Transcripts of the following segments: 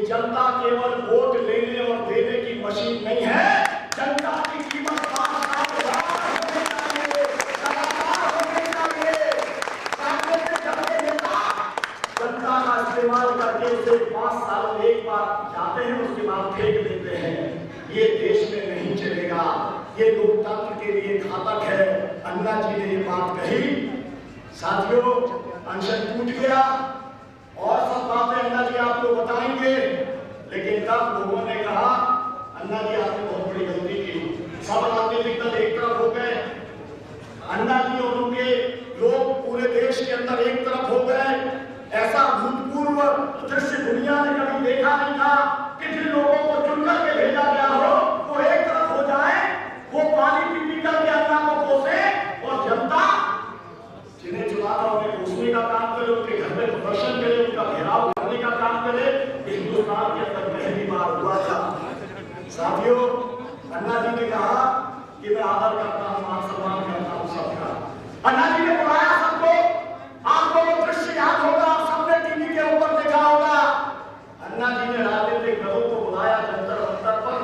जनता केवल वोट लेने और देने की मशीन नहीं है। जनता की कीमत जनता का इस्तेमाल करके उसे 5 साल में एक बार जाते हैं, उसके बाद फेंक देते हैं। ये देश में नहीं चलेगा, ये लोकतंत्र के लिए घातक है। अन्ना जी ने ये बात कही। साथियों, अनशन टूट गया और सब बातें अन्ना जी आपको बताएंगे, लेकिन तब लोगों ने कहा अन्ना जी आपने बहुत बड़ी गलती की। सब राजनीतिक दल एक तरफ हो गए, अन्ना जी और उनके लोग पूरे देश के अंदर एक तरफ हो गए। ऐसा भूतपूर्व दृश्य दुनिया ने कभी देखा नहीं था कि जिन लोगों को चुनकर के भेजा गया हो वो एक तरफ हो जाए, वो पानी पी करके अन्ना को कोसे, और जनता जिन्हें चुना था उन्हें कोसने का काम करे, उनके घर में प्रदर्शन करे, उनका घेराव करने का काम करे। हिंदुस्तान के अंदर पहली बार हुआ था। साथियों, अन्ना जी ने कहा कि मैं आदर करता हूं, मान सम्मान करता हूं सबका। अन्ना जी ने बुलाया सबको। आपको वो दृश्य याद होगा, सबने टीवी के ऊपर देखा होगा। अन्ना जी ने राजनीतिक दलों को बुलाया जंतर मंतर पर।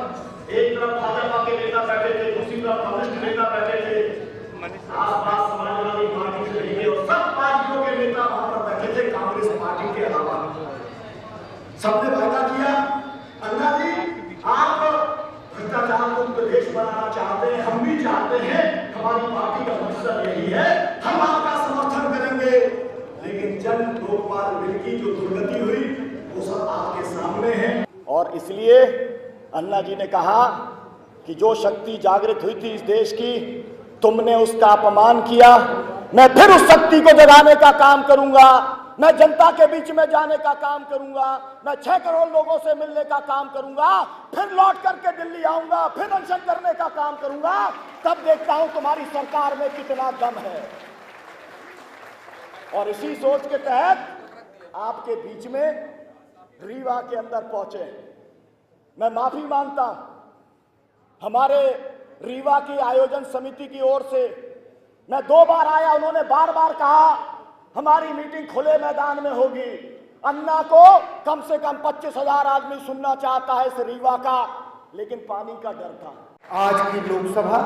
एक तरफ भाजपा के नेता बैठे थे, दूसरी तरफ कम्युनिस्ट नेता बैठे थे, आसपास समाजवादी पार्टी से लेके और सब पार्टियों के नेता वहां पर बैठे थे, कांग्रेस पार्टी के अलावा। सबने वादा किया, अन्ना जी आप भ्रष्टाचार मुक्त देश बनाना चाहते हैं, हम भी चाहते हैं, हमारी पार्टी का मकसद यही है, हम आपका समर्थन करेंगे। लेकिन जन लोकपाल बिल की जो दुर्गति हुई वो सब आपके सामने है। और इसलिए अन्ना जी ने कहा कि जो शक्ति जागृत हुई थी इस देश की, तुमने उसका अपमान किया, मैं फिर उस शक्ति को जगाने का काम करूंगा। मैं जनता के बीच में जाने का काम करूंगा, मैं 6 करोड़ लोगों से मिलने का काम करूंगा, फिर लौट करके दिल्ली आऊंगा, फिर अनशन करने का काम करूंगा, तब देखता हूं तुम्हारी सरकार में कितना दम है। और इसी सोच के तहत आपके बीच में रीवा के अंदर पहुंचे। मैं माफी मांगता हूं, हमारे रीवा की आयोजन समिति की ओर से मैं 2 बार आया, उन्होंने बार बार कहा हमारी मीटिंग खुले मैदान में होगी। अन्ना को कम से कम 25,000 आदमी सुनना चाहता है इस रीवा का, लेकिन पानी का डर था। आज की लोकसभा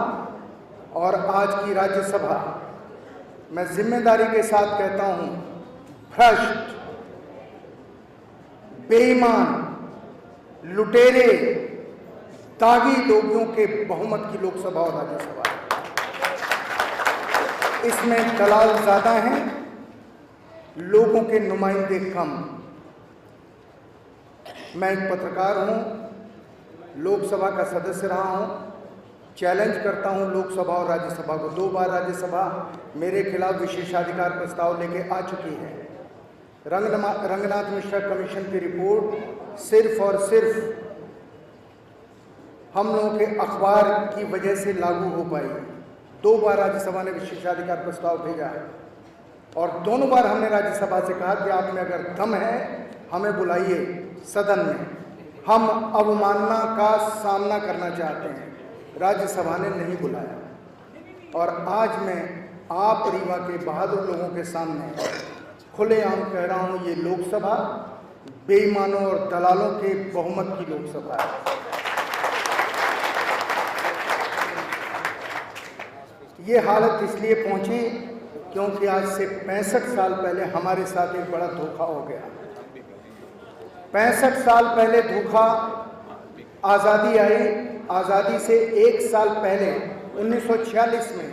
और आज की राज्यसभा, मैं जिम्मेदारी के साथ कहता हूं, भ्रष्ट, बेईमान, लुटेरे, दागी लोगों के बहुमत की लोकसभा और राज्यसभा। इसमें दलाल ज्यादा हैं, लोगों के नुमाइंदे कम। मैं एक पत्रकार हूं, लोकसभा का सदस्य रहा हूं, चैलेंज करता हूं लोकसभा और राज्यसभा को। 2 बार राज्यसभा मेरे खिलाफ विशेषाधिकार प्रस्ताव लेके आ चुकी है। रंगनाथ मिश्रा कमीशन की रिपोर्ट सिर्फ और सिर्फ हम लोगों के अखबार की वजह से लागू हो पाई। 2 बार राज्यसभा ने विशेषाधिकार प्रस्ताव भेजा है और दोनों बार हमने राज्यसभा से कहा कि आप में अगर दम है हमें बुलाइए सदन में, हम अवमानना का सामना करना चाहते हैं। राज्यसभा ने नहीं बुलाया और आज मैं आप रीवा के बहादुर लोगों के सामने खुलेआम कह रहा हूं, ये लोकसभा बेईमानों और दलालों के बहुमत की लोकसभा है। ये हालत इसलिए पहुंची क्योंकि आज से 65 साल पहले हमारे साथ एक बड़ा धोखा हो गया। 65 साल पहले धोखा, आज़ादी आई, आज़ादी से 1 साल पहले 1946 में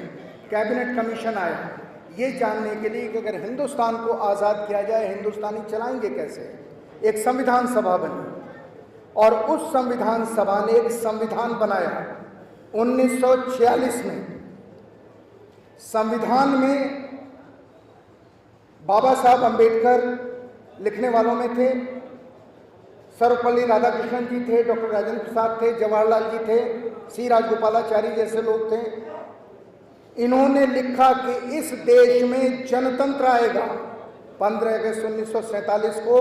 कैबिनेट कमीशन आया ये जानने के लिए कि अगर हिंदुस्तान को आज़ाद किया जाए हिंदुस्तानी चलाएंगे कैसे। एक संविधान सभा बनी और उस संविधान सभा ने एक संविधान बनाया 1946 में। संविधान में बाबा साहब अंबेडकर लिखने वालों में थे, सर्वपल्ली राधाकृष्णन जी थे, डॉक्टर राजेंद्र प्रसाद थे, जवाहरलाल जी थे, सी राजगोपालाचारी जैसे लोग थे। इन्होंने लिखा कि इस देश में जनतंत्र आएगा, 15 अगस्त 1947 को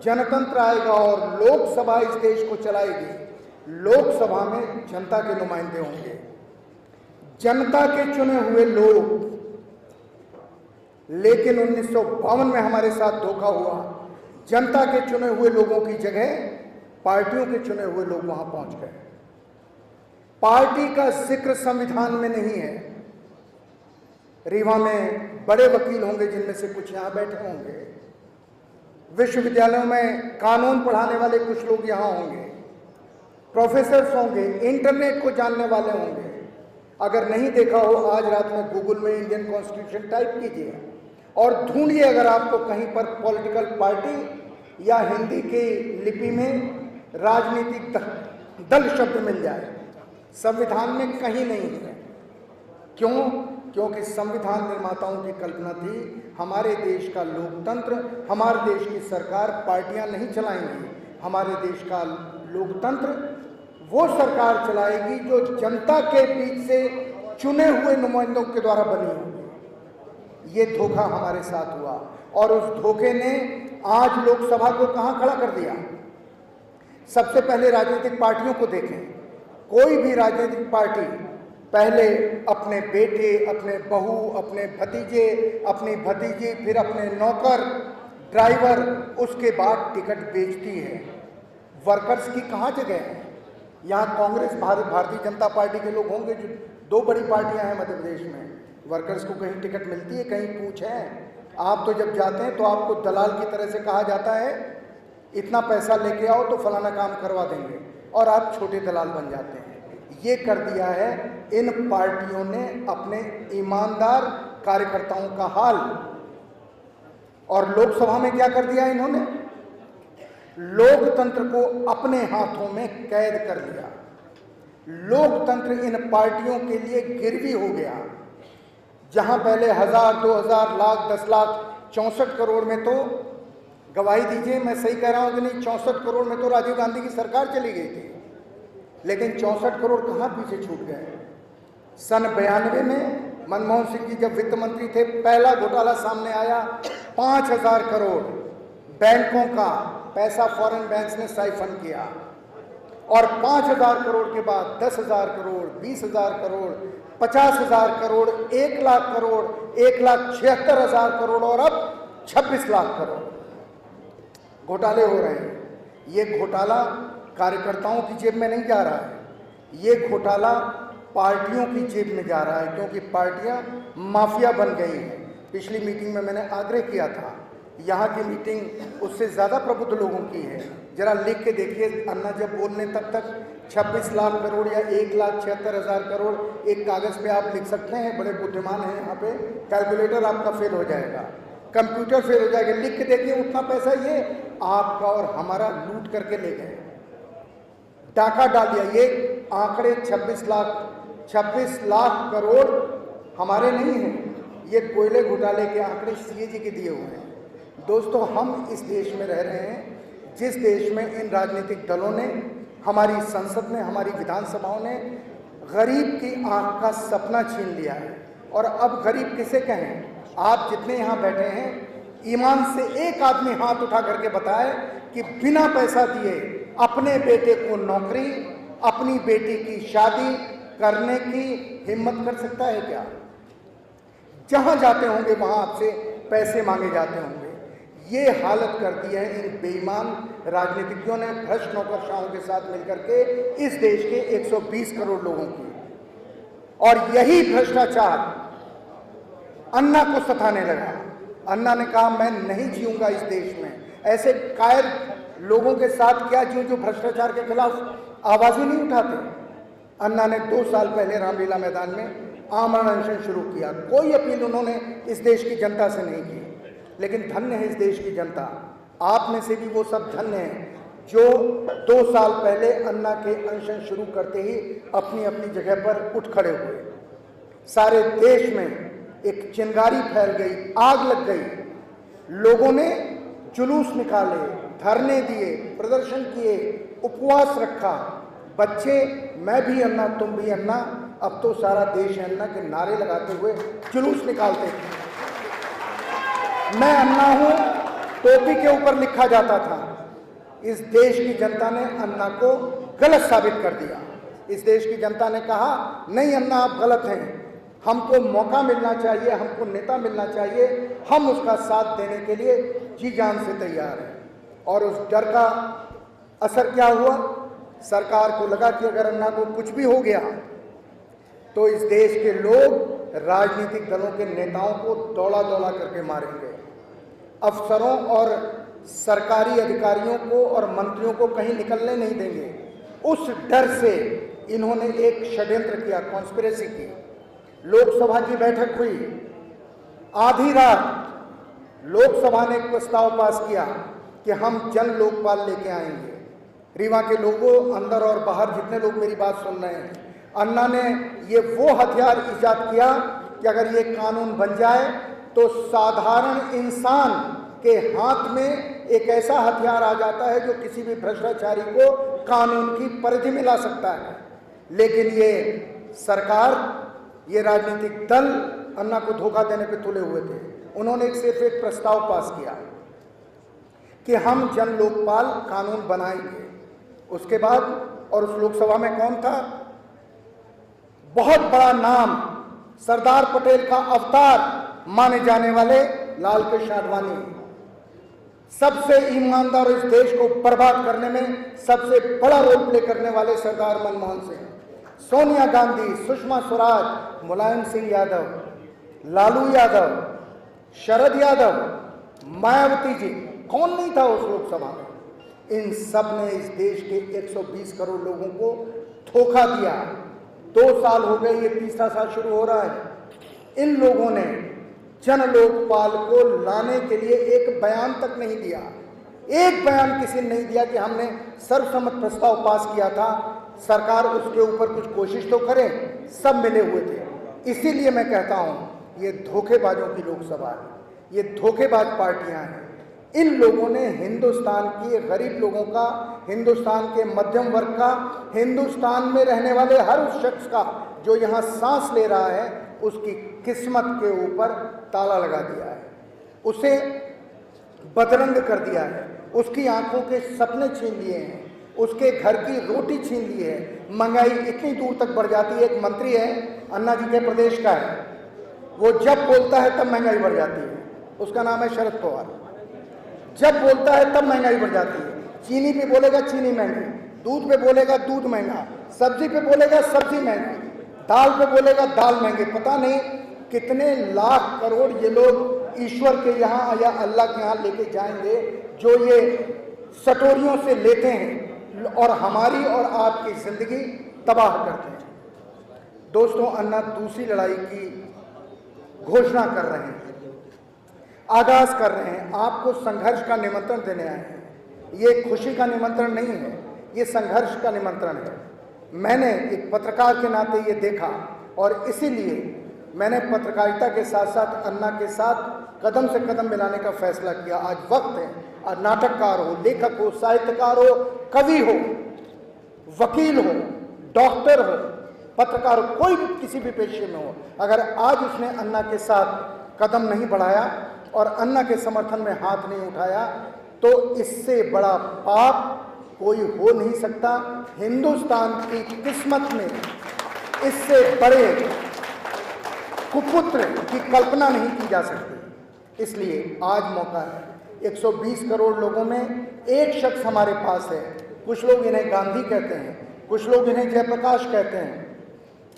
जनतंत्र आएगा और लोकसभा इस देश को चलाएगी। लोकसभा में जनता के नुमाइंदे होंगे, जनता के चुने हुए लोग। लेकिन 1952 में हमारे साथ धोखा हुआ। जनता के चुने हुए लोगों की जगह पार्टियों के चुने हुए लोग वहां पहुंच गए। पार्टी का जिक्र संविधान में नहीं है। रीवा में बड़े वकील होंगे, जिनमें से कुछ यहां बैठे होंगे। विश्वविद्यालयों में कानून पढ़ाने वाले कुछ लोग यहां होंगे, प्रोफेसर्स होंगे, इंटरनेट को जानने वाले होंगे। अगर नहीं देखा हो, आज रात में गूगल में इंडियन कॉन्स्टिट्यूशन टाइप कीजिए और ढूंढिए अगर आपको कहीं पर पॉलिटिकल पार्टी या हिंदी की लिपि में राजनीतिक दल शब्द मिल जाए। संविधान में कहीं नहीं है। क्यों? क्योंकि संविधान निर्माताओं की कल्पना थी हमारे देश का लोकतंत्र, हमारे देश की सरकार पार्टियां नहीं चलाएंगी। हमारे देश का लोकतंत्र वो सरकार चलाएगी जो जनता के बीच से चुने हुए नुमाइंदों के द्वारा बनी होगी। ये धोखा हमारे साथ हुआ और उस धोखे ने आज लोकसभा को कहां खड़ा कर दिया। सबसे पहले राजनीतिक पार्टियों को देखें। कोई भी राजनीतिक पार्टी पहले अपने बेटे, अपने बहू, अपने भतीजे, अपनी भतीजी, फिर अपने नौकर, ड्राइवर, उसके बाद टिकट बेचती है। वर्कर्स की कहाँ जगह है? यहाँ कांग्रेस, भारतीय जनता पार्टी के लोग होंगे, जो दो बड़ी पार्टियां हैं मध्य प्रदेश में। वर्कर्स को कहीं टिकट मिलती है? कहीं पूछ है? आप तो जब जाते हैं तो आपको दलाल की तरह से कहा जाता है इतना पैसा लेके आओ तो फलाना काम करवा देंगे, और आप छोटे दलाल बन जाते हैं। ये कर दिया है इन पार्टियों ने अपने ईमानदार कार्यकर्ताओं का हाल। और लोकसभा में क्या कर दिया इन्होंने? लोकतंत्र को अपने हाथों में कैद कर लिया। लोकतंत्र इन पार्टियों के लिए गिरवी हो गया। जहां पहले 1000, 2000, लाख, 10 लाख, 64 करोड़ में तो, गवाही दीजिए मैं सही कह रहा हूं कि नहीं, 64 करोड़ में तो राजीव गांधी की सरकार चली गई थी। लेकिन 64 करोड़ कहां पीछे छूट गए? सन 92 में मनमोहन सिंह जी जब वित्त मंत्री थे, पहला घोटाला सामने आया। 5000 करोड़ बैंकों का पैसा फॉरेन बैंक्स ने साइफन किया, और 5000 करोड़ के बाद 10,000 करोड़, 20,000 करोड़, 50,000 करोड़, 1 लाख करोड़, 1,76,000 करोड़, और अब 26 लाख करोड़ घोटाले हो रहे हैं। ये घोटाला कार्यकर्ताओं की जेब में नहीं जा रहा है, ये घोटाला पार्टियों की जेब में जा रहा है, क्योंकि पार्टियां माफिया बन गई हैं। पिछली मीटिंग में मैंने आग्रह किया था, यहाँ की मीटिंग उससे ज़्यादा प्रबुद्ध लोगों की है। जरा लिख के देखिए, अन्ना जब बोलने तक 26 लाख करोड़ या 1,76,000 करोड़ एक कागज़ पे आप लिख सकते हैं। बड़े बुद्धिमान हैं यहाँ पे। कैलकुलेटर आपका फेल हो जाएगा, कंप्यूटर फेल हो जाएगा। लिख के देखिए, उतना पैसा ये आपका और हमारा लूट करके ले गए, डाका डाल दिया। ये आंकड़े 26 लाख करोड़ हमारे नहीं हैं, ये कोयले घोटाले के आंकड़े सीएजी के दिए हुए हैं। दोस्तों, हम इस देश में रह रहे हैं जिस देश में इन राजनीतिक दलों ने, हमारी संसद ने, हमारी विधानसभाओं ने गरीब की आंख का सपना छीन लिया है। और अब गरीब किसे कहें? आप जितने यहाँ बैठे हैं, ईमान से एक आदमी हाथ उठा करके बताए कि बिना पैसा दिए अपने बेटे को नौकरी, अपनी बेटी की शादी करने की हिम्मत कर सकता है क्या? जहां जाते होंगे वहां आपसे पैसे मांगे जाते होंगे। ये हालत कर दी है इन बेईमान राजनीतिज्ञों ने, भ्रष्ट नौकरशाहों के साथ मिलकर के, इस देश के 120 करोड़ लोगों की। और यही भ्रष्टाचार अन्ना को सताने लगा। अन्ना ने कहा मैं नहीं जीऊंगा इस देश में। ऐसे कायर लोगों के साथ क्या जीऊं जो भ्रष्टाचार के खिलाफ आवाज ही नहीं उठाते। अन्ना ने 2 साल पहले रामलीला मैदान में आमरण अनशन शुरू किया। कोई अपील उन्होंने इस देश की जनता से नहीं की, लेकिन धन्य है इस देश की जनता। आप में से भी वो सब धन्य हैं जो 2 साल पहले अन्ना के अनशन शुरू करते ही अपनी अपनी जगह पर उठ खड़े हुए। सारे देश में एक चिंगारी फैल गई, आग लग गई। लोगों ने जुलूस निकाले, धरने दिए, प्रदर्शन किए, उपवास रखा। बच्चे मैं भी अन्ना, तुम भी अन्ना, अब तो सारा देश है अन्ना के नारे लगाते हुए जुलूस निकालते थे। मैं अन्ना हूं टोपी के ऊपर लिखा जाता था। इस देश की जनता ने अन्ना को गलत साबित कर दिया। इस देश की जनता ने कहा नहीं अन्ना आप गलत हैं, हमको मौका मिलना चाहिए, हमको नेता मिलना चाहिए, हम उसका साथ देने के लिए जी जान से तैयार हैं। और उस डर का असर क्या हुआ? सरकार को लगा कि अगर अन्ना को कुछ भी हो गया तो इस देश के लोग राजनीतिक दलों के नेताओं को दौड़ा दौड़ा करके मारेंगे, अफसरों और सरकारी अधिकारियों को और मंत्रियों को कहीं निकलने नहीं देंगे। उस डर से इन्होंने एक षड्यंत्र किया, कॉन्स्पिरेसी की। लोकसभा की बैठक हुई, आधी रात लोकसभा ने एक प्रस्ताव पास किया कि हम जन लोकपाल लेके आएंगे। रीवा के लोगों, अंदर और बाहर जितने लोग मेरी बात सुन रहे हैं, अन्ना ने ये वो हथियार ईजाद किया कि अगर ये कानून बन जाए तो साधारण इंसान के हाथ में एक ऐसा हथियार आ जाता है जो किसी भी भ्रष्टाचारी को कानून की परिधि में ला सकता है। लेकिन ये सरकार, ये राजनीतिक दल अन्ना को धोखा देने पे तुले हुए थे। उन्होंने सिर्फ एक प्रस्ताव पास किया कि हम जन लोकपाल कानून बनाएंगे। उसके बाद, और उस लोकसभा में कौन था? बहुत बड़ा नाम, सरदार पटेल का अवतार माने जाने वाले लाल कृष्ण आडवाणी, सबसे ईमानदार, इस देश को बर्बाद करने में सबसे बड़ा रोल प्ले करने वाले सरदार मनमोहन सिंह, सोनिया गांधी, सुषमा स्वराज, मुलायम सिंह यादव, लालू यादव, शरद यादव, मायावती जी, कौन नहीं था उस लोकसभा में? इन सब ने इस देश के 120 करोड़ लोगों को धोखा दिया। 2 साल हो गए, ये तीसरा साल शुरू हो रहा है। इन लोगों ने जन लोकपाल को लाने के लिए एक बयान तक नहीं दिया। एक बयान किसी ने नहीं दिया कि हमने सर्वसम्मत प्रस्ताव पास किया था, सरकार उसके ऊपर कुछ कोशिश तो करे। सब मिले हुए थे। इसीलिए मैं कहता हूं, ये धोखेबाजों की लोकसभा है, ये धोखेबाज पार्टियां हैं। इन लोगों ने हिंदुस्तान के गरीब लोगों का, हिंदुस्तान के मध्यम वर्ग का, हिंदुस्तान में रहने वाले हर उस शख्स का जो यहाँ सांस ले रहा है, उसकी किस्मत के ऊपर ताला लगा दिया है, उसे बदरंग कर दिया है, उसकी आंखों के सपने छीन लिए हैं, उसके घर की रोटी छीन ली है। महंगाई इतनी दूर तक बढ़ जाती है। एक मंत्री है, अन्ना जी के प्रदेश का है, वो जब बोलता है तब महंगाई बढ़ जाती है। उसका नाम है शरद पवार। जब बोलता है तब महंगाई बढ़ जाती है। चीनी पे बोलेगा चीनी महंगी, दूध पे बोलेगा दूध महंगा, सब्जी पे बोलेगा सब्जी महंगी, दाल पे बोलेगा दाल महंगी। पता नहीं कितने लाख करोड़ ये लोग ईश्वर के यहाँ या अल्लाह के यहाँ लेके जाएंगे जो ये सटोरियों से लेते हैं और हमारी और आपकी जिंदगी तबाह करते हैं। दोस्तों, अन्ना दूसरी लड़ाई की घोषणा कर रहे हैं, आगाज कर रहे हैं। आपको संघर्ष का निमंत्रण देने आए हैं। ये खुशी का निमंत्रण नहीं है, ये संघर्ष का निमंत्रण है। मैंने एक पत्रकार के नाते ये देखा और इसीलिए मैंने पत्रकारिता के साथ साथ अन्ना के साथ कदम से कदम मिलाने का फैसला किया। आज वक्त है, और नाटककार हो, लेखक हो, साहित्यकार हो, कवि हो, वकील हो, डॉक्टर हो, पत्रकार हो, कोई भी किसी भी पेशे में हो, अगर आज उसने अन्ना के साथ कदम नहीं बढ़ाया और अन्ना के समर्थन में हाथ नहीं उठाया तो इससे बड़ा पाप कोई हो नहीं सकता। हिंदुस्तान की किस्मत में इससे बड़े कुपुत्र की कल्पना नहीं की जा सकती। इसलिए आज मौका है। 120 करोड़ लोगों में एक शख्स हमारे पास है। कुछ लोग इन्हें गांधी कहते हैं, कुछ लोग इन्हें जयप्रकाश कहते हैं,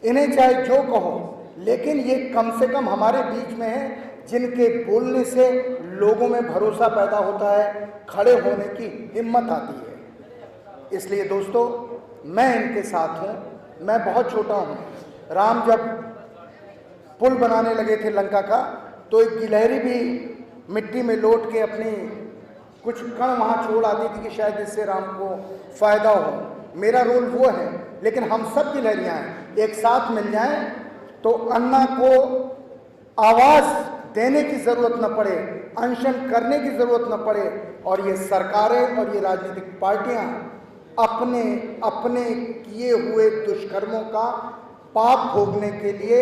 इन्हें चाहे जो कहो, लेकिन ये कम से कम हमारे बीच में है जिनके बोलने से लोगों में भरोसा पैदा होता है, खड़े होने की हिम्मत आती है। इसलिए दोस्तों, मैं इनके साथ हूँ। मैं बहुत छोटा हूँ। राम जब पुल बनाने लगे थे लंका का, तो एक गिलहरी भी मिट्टी में लौट के अपनी कुछ कण वहाँ छोड़ आती थी कि शायद इससे राम को फायदा हो। मेरा रोल वो है, लेकिन हम सब गिलहरियाँ हैं, एक साथ मिल जाएं तो अन्ना को आवाज़ देने की ज़रूरत न पड़े, अनशन करने की ज़रूरत न पड़े, और ये सरकारें और ये राजनीतिक पार्टियां अपने अपने किए हुए दुष्कर्मों का पाप भोगने के लिए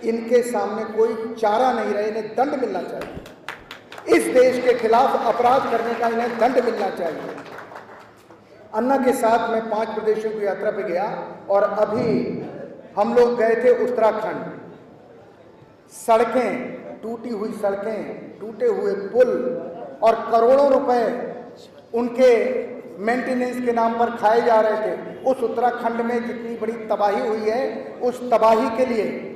इनके सामने कोई चारा नहीं रहे। इन्हें दंड मिलना चाहिए। इस देश के खिलाफ अपराध करने का इन्हें दंड मिलना चाहिए। अन्ना के साथ मैं 5 प्रदेशों की यात्रा पे गया और अभी हम लोग गए थे उत्तराखंड। सड़कें, टूटी हुई सड़कें, टूटे हुए पुल और करोड़ों रुपए उनके मेंटेनेंस के नाम पर खाए जा रहे थे। उस उत्तराखंड में जितनी बड़ी तबाही हुई है, उस तबाही के लिए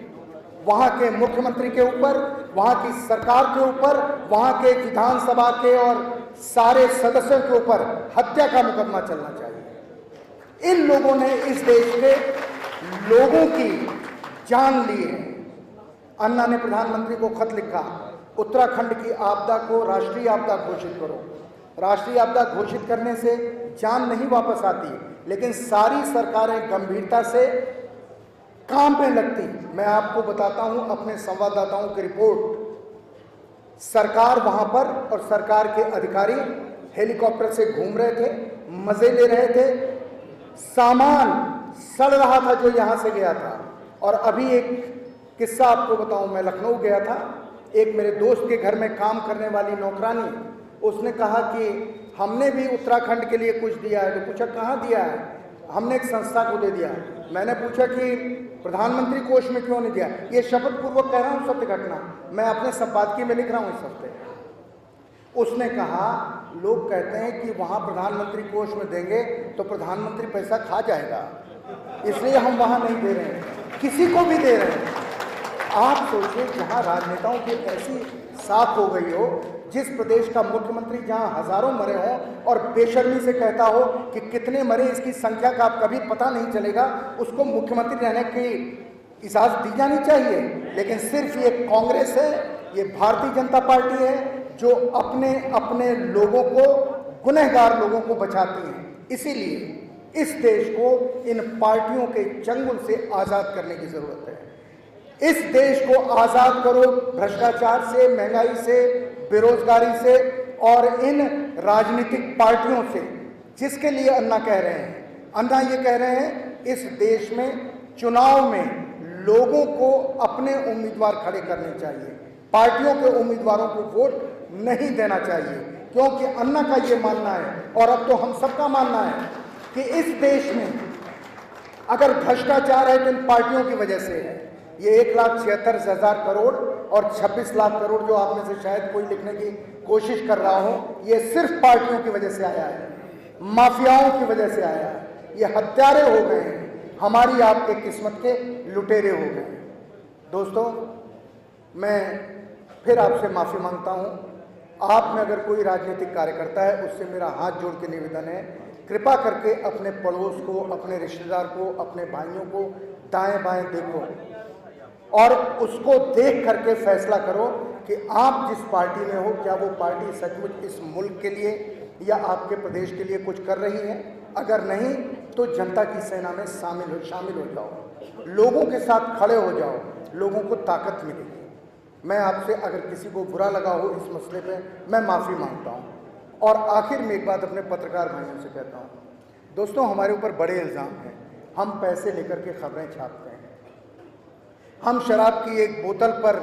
वहाँ के मुख्यमंत्री के ऊपर, वहाँ की सरकार के ऊपर, वहाँ के विधानसभा के और सारे सदस्यों के ऊपर हत्या का मुकदमा चलना चाहिए। इन लोगों ने इस देश के लोगों की जान ली है। अन्ना ने प्रधानमंत्री को खत लिखा, उत्तराखंड की आपदा को राष्ट्रीय आपदा घोषित करो। राष्ट्रीय आपदा घोषित करने से जान नहीं वापस आती, लेकिन सारी सरकारें गंभीरता से काम पे लगती। मैं आपको बताता हूं अपने संवाददाताओं की रिपोर्ट, सरकार वहां पर और सरकार के अधिकारी हेलीकॉप्टर से घूम रहे थे, मजे ले रहे थे, सामान सड़ रहा था जो यहां से गया था। और अभी एक किस्सा आपको बताऊं, मैं लखनऊ गया था, एक मेरे दोस्त के घर में काम करने वाली नौकरानी, उसने कहा कि हमने भी उत्तराखंड के लिए कुछ दिया है। तो पूछा कहाँ दिया है? हमने एक संस्था को दे दिया। मैंने पूछा कि प्रधानमंत्री कोष में क्यों नहीं दिया? ये शपथ पूर्वक कह रहा हूँ सत्य घटना, मैं अपने संपादकीय में लिख रहा हूँ इस हफ्ते। उसने कहा लोग कहते हैं कि वहाँ प्रधानमंत्री कोष में देंगे तो प्रधानमंत्री पैसा खा जाएगा, इसलिए हम वहाँ नहीं दे रहे हैं, किसी को भी दे रहे हैं। आप सोचिए, जहाँ राजनेताओं की ऐसी साख हो गई हो, जिस प्रदेश का मुख्यमंत्री जहाँ हजारों मरे हों और बेशर्मी से कहता हो कि कितने मरे इसकी संख्या का आप कभी पता नहीं चलेगा, उसको मुख्यमंत्री रहने की इजाजत दी जानी चाहिए। लेकिन सिर्फ ये कांग्रेस है, ये भारतीय जनता पार्टी है जो अपने अपने लोगों को, गुनहगार लोगों को बचाती है। इसीलिए इस देश को इन पार्टियों के चंगुल से आज़ाद करने की जरूरत है। इस देश को आज़ाद करो भ्रष्टाचार से, महंगाई से, बेरोजगारी से और इन राजनीतिक पार्टियों से, जिसके लिए अन्ना कह रहे हैं। अन्ना ये कह रहे हैं इस देश में चुनाव में लोगों को अपने उम्मीदवार खड़े करने चाहिए, पार्टियों के उम्मीदवारों को वोट नहीं देना चाहिए, क्योंकि अन्ना का ये मानना है और अब तो हम सबका मानना है कि इस देश में अगर भ्रष्टाचार है तो इन पार्टियों की वजह से है। ये 1,76,000 करोड़ और 26 लाख करोड़ जो आप में से शायद कोई लिखने की कोशिश कर रहा हो, ये सिर्फ पार्टियों की वजह से आया है, माफियाओं की वजह से आया है। ये हत्यारे हो गए हैं, हमारी आपके किस्मत के लुटेरे हो गए हैं। दोस्तों, मैं फिर आपसे माफ़ी मांगता हूँ। आप में अगर कोई राजनीतिक कार्यकर्ता है, उससे मेरा हाथ जोड़ के निवेदन है, कृपा करके अपने पड़ोस को, अपने रिश्तेदार को, अपने भाइयों को दाएं बाएं देखो और उसको देख करके फैसला करो कि आप जिस पार्टी में हो, क्या वो पार्टी सचमुच इस मुल्क के लिए या आपके प्रदेश के लिए कुछ कर रही है। अगर नहीं तो जनता की सेना में शामिल हो जाओ, लोगों के साथ खड़े हो जाओ, लोगों को ताकत मिलेगी। मैं आपसे अगर किसी को बुरा लगा हो इस मसले पे, मैं माफ़ी मांगता हूँ। और आखिर में एक बात अपने पत्रकार भाइयों से कहता हूँ, दोस्तों हमारे ऊपर बड़े इल्ज़ाम हैं, हम पैसे लेकर के खबरें छापते हैं, हम शराब की एक बोतल पर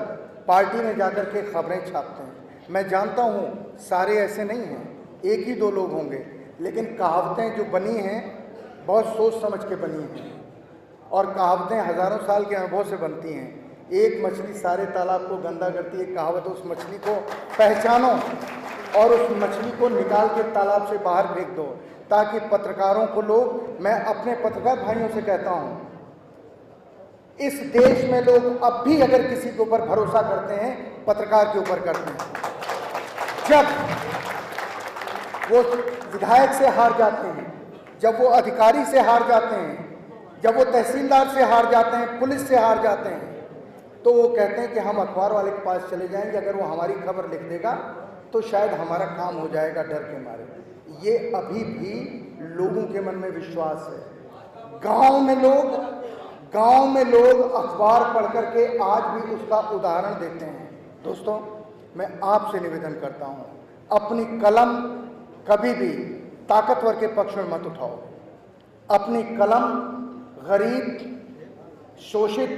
पार्टी में जाकर के खबरें छापते हैं। मैं जानता हूँ सारे ऐसे नहीं हैं, एक ही दो लोग होंगे, लेकिन कहावतें जो बनी हैं बहुत सोच समझ के बनी हैं और कहावतें हज़ारों साल के अनुभव से बनती हैं। एक मछली सारे तालाब को गंदा करती है, कहावत उस मछली को पहचानो और उस मछली को निकाल के तालाब से बाहर फेंक दो, ताकि पत्रकारों को लोग, मैं अपने पत्रकार भाइयों से कहता हूँ, इस देश में लोग अब भी अगर किसी के ऊपर भरोसा करते हैं, पत्रकार के ऊपर करते हैं। जब वो विधायक से हार जाते हैं, जब वो अधिकारी से हार जाते हैं, जब वो तहसीलदार से हार जाते हैं, पुलिस से हार जाते हैं, तो वो कहते हैं कि हम अखबार वाले के पास चले जाएंगे, अगर वो हमारी खबर लिख देगा तो शायद हमारा काम हो जाएगा डर के मारे। ये अभी भी लोगों के मन में विश्वास है। गांव में लोग अखबार पढ़ करके आज भी उसका उदाहरण देते हैं। दोस्तों, मैं आपसे निवेदन करता हूं, अपनी कलम कभी भी ताकतवर के पक्ष में मत उठाओ। अपनी कलम गरीब, शोषित,